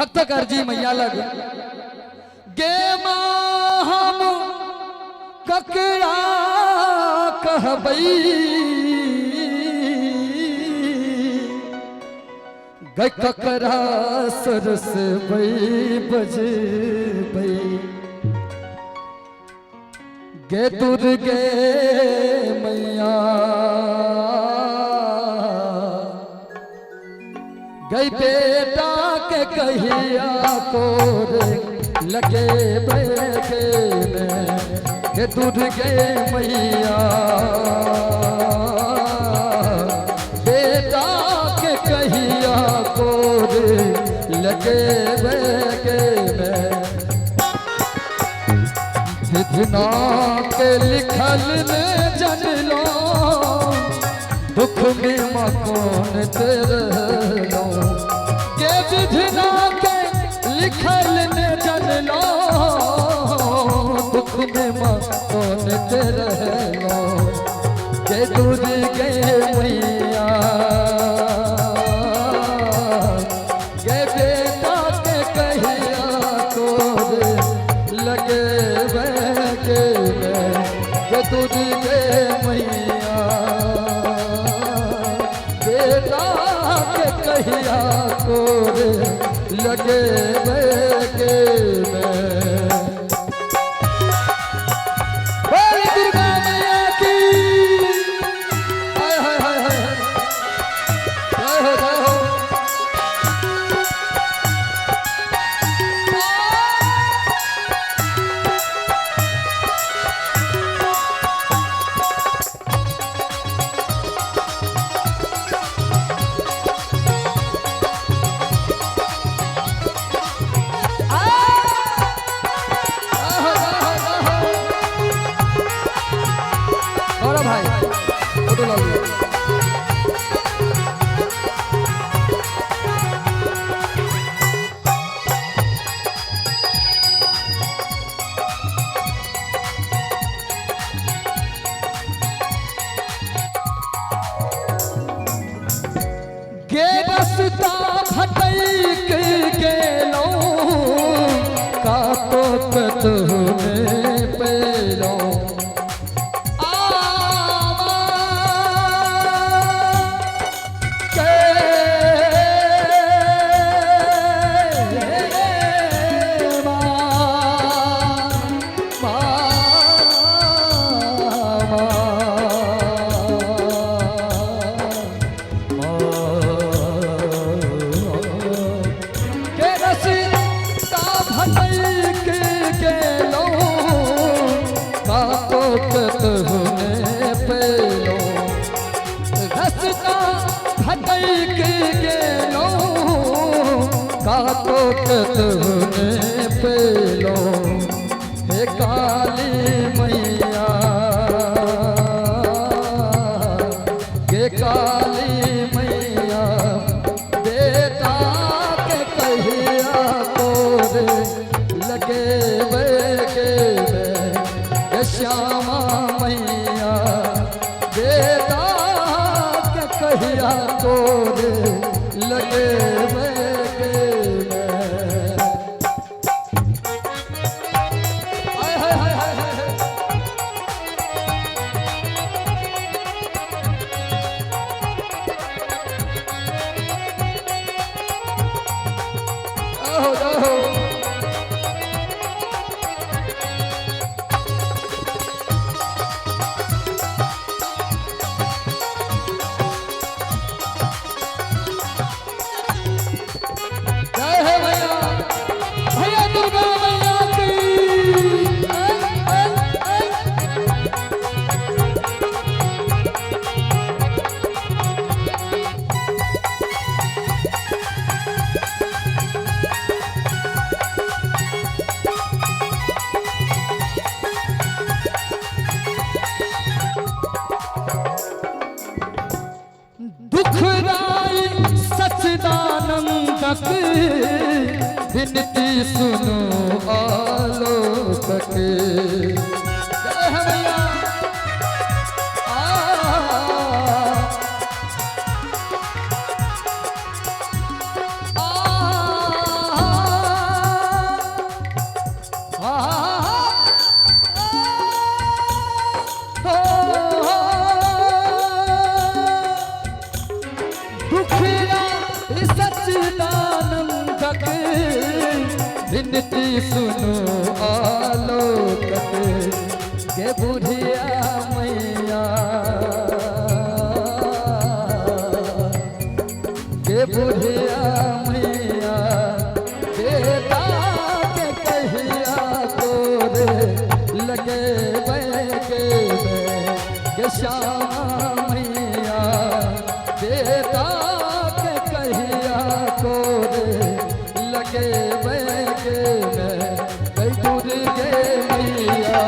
भक्त करजी मैया लग गे हम ककड़ा कहबई गे ककड़ा सरस बई बजबई गे दुर्गे मैया गई बेटा के कहिया को लगे बैठे में गे दुर्गे मैया बेटा के कहिया को लगे बैठे में विधना के लिखल ने जन लो दुख में मकौन तेरे लो के विधना के लिखल ने जन लो दुख में मकौन तेरे लो के दुर्गे मैया के बेटा के कहिया को लगे बैके के दुर्गे मैया बेटा के कहिया को लगे बैके दुर्गा मैया की हाय हाय हाय हाय जय हो जय हो भाई फोटो ला लो गे रस्ता भटक गेलो का तो कतने पेलो तो कतने पेलो हे काली मैया के काली मैया बेटा के कहिया को लगे बैके हे श्यामा मैया बेटा के कहिया को लगे सचिदानंदक विनती सुनो आलोकक जय है भैया के बैंक में गई दूर के मैया